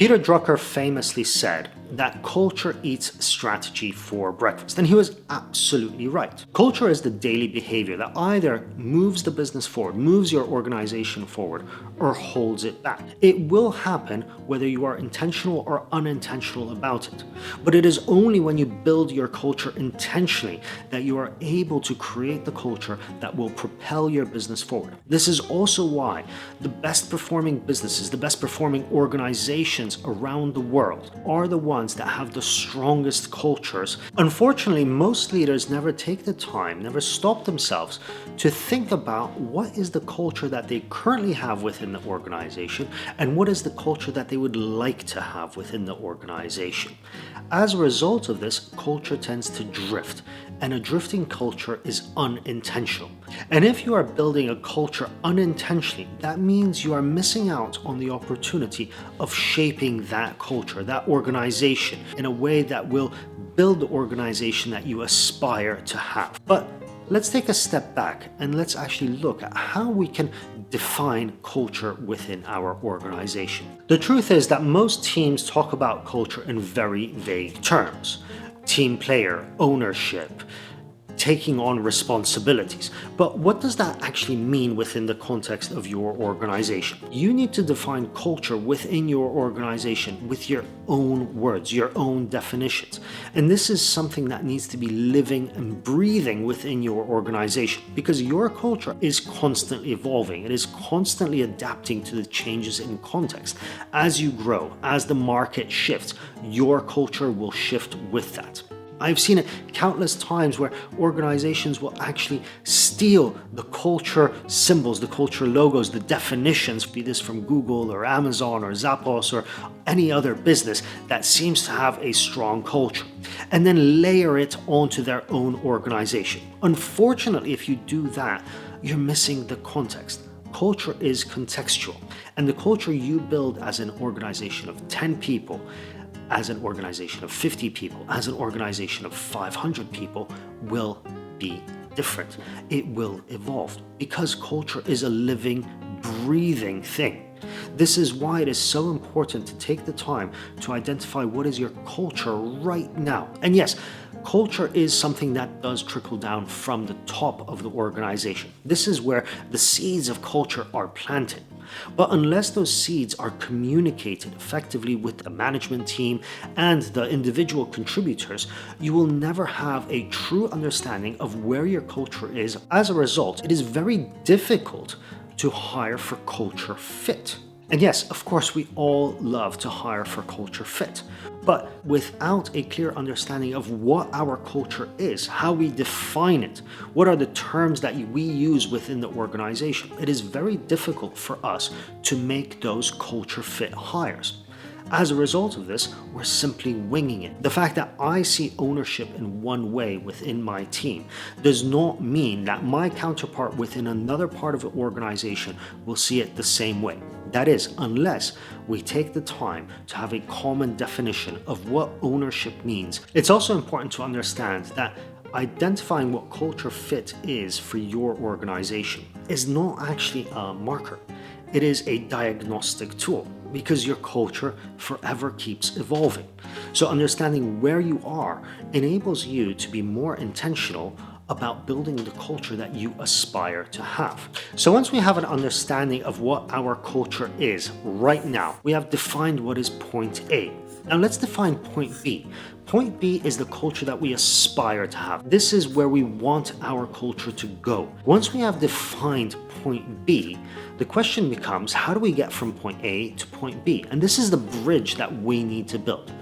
Peter Drucker famously said that culture eats strategy for breakfast, and he was absolutely right. Culture is the daily behavior that either moves the business forward, moves your organization forward, or holds it back. It will happen whether you are intentional or unintentional about it. But it is only when you build your culture intentionally that you are able to create the culture that will propel your business forward. This is also why the best performing businesses, the best performing organizations around the world are the ones that have the strongest cultures. Unfortunately, most leaders never take the time, never stop themselves to think about what is the culture that they currently have within the organization and what is the culture that they would like to have within the organization. As a result of this, culture tends to drift, and a drifting culture is unintentional. And if you are building a culture unintentionally, that means you are missing out on the opportunity of shaping that culture, that organization, in a way that will build the organization that you aspire to have. But let's take a step back and let's actually look at how we can define culture within our organization. The truth is that most teams talk about culture in very vague terms. Team player, ownership, taking on responsibilities. But what does that actually mean within the context of your organization? You need to define culture within your organization with your own words, your own definitions. And this is something that needs to be living and breathing within your organization, because your culture is constantly evolving. It is constantly adapting to the changes in context. As you grow, as the market shifts, your culture will shift with that. I've seen it countless times where organizations will actually steal the culture symbols, the culture logos, the definitions, be this from Google or Amazon or Zappos or any other business that seems to have a strong culture, and then layer it onto their own organization. Unfortunately, if you do that, you're missing the context. Culture is contextual, and the culture you build as an organization of 10 people, as an organization of 50 people, as an organization of 500 people will be different. It will evolve because culture is a living, breathing thing. This is why it is so important to take the time to identify what is your culture right now. And yes, culture is something that does trickle down from the top of the organization. This is where the seeds of culture are planted. But unless those seeds are communicated effectively with the management team and the individual contributors, you will never have a true understanding of where your culture is. As a result, it is very difficult to hire for culture fit. And yes, of course, we all love to hire for culture fit. But without a clear understanding of what our culture is, how we define it, what are the terms that we use within the organization, it is very difficult for us to make those culture fit hires. As a result of this, we're simply winging it. The fact that I see ownership in one way within my team does not mean that my counterpart within another part of the organization will see it the same way. That is, unless we take the time to have a common definition of what ownership means. It's also important to understand that identifying what culture fit is for your organization is not actually a marker. It is a diagnostic tool, because your culture forever keeps evolving. So understanding where you are enables you to be more intentional about building the culture that you aspire to have. So once we have an understanding of what our culture is right now, we have defined what is point A. Now let's define point B. Point B is the culture that we aspire to have. This is where we want our culture to go. Once we have defined point B, the question becomes, how do we get from point A to point B? And this is the bridge that we need to build.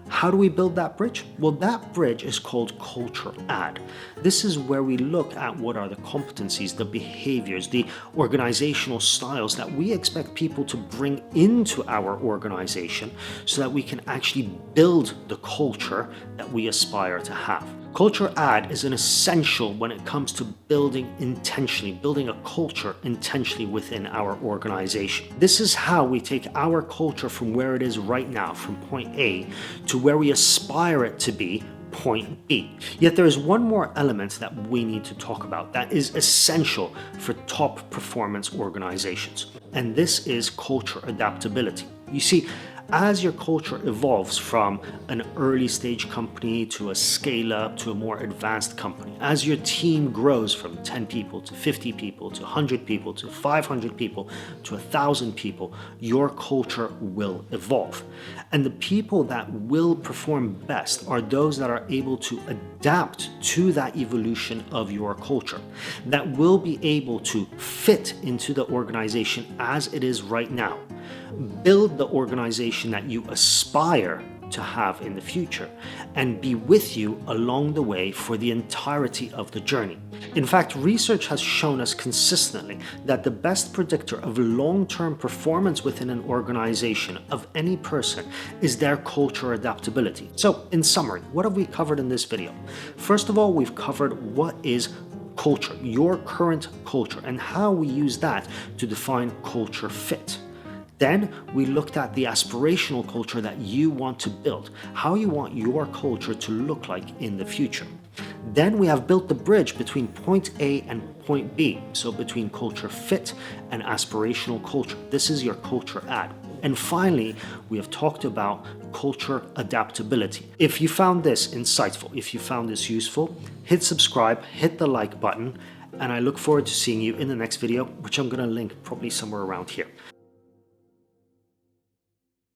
How do we build that bridge? Well, that bridge is called culture add. This is where we look at what are the competencies, the behaviors, the organizational styles that we expect people to bring into our organization so that we can actually build the culture that we aspire to have. Culture add is an essential when it comes to building intentionally, building a culture intentionally within our organization. This is how we take our culture from where it is right now, from point A, to where we aspire it to be, point B. Yet there is one more element that we need to talk about that is essential for top performance organizations, and this is culture adaptability. You see, as your culture evolves from an early stage company to a scale up to a more advanced company, as your team grows from 10 people to 50 people to 100 people to 500 people to 1,000 people, your culture will evolve. And the people that will perform best are those that are able to adapt to that evolution of your culture, that will be able to fit into the organization as it is right now, build the organization that you aspire to have in the future, and be with you along the way for the entirety of the journey. In fact, research has shown us consistently that the best predictor of long-term performance within an organization of any person is their culture adaptability. So, in summary, what have we covered in this video? First of all, we've covered what is culture, your current culture, and how we use that to define culture fit. Then we looked at the aspirational culture that you want to build, how you want your culture to look like in the future. Then we have built the bridge between point A and point B, so between culture fit and aspirational culture. This is your culture ad. And finally, we have talked about culture adaptability. If you found this insightful, if you found this useful, hit subscribe, hit the like button, and I look forward to seeing you in the next video, which I'm going to link probably somewhere around here.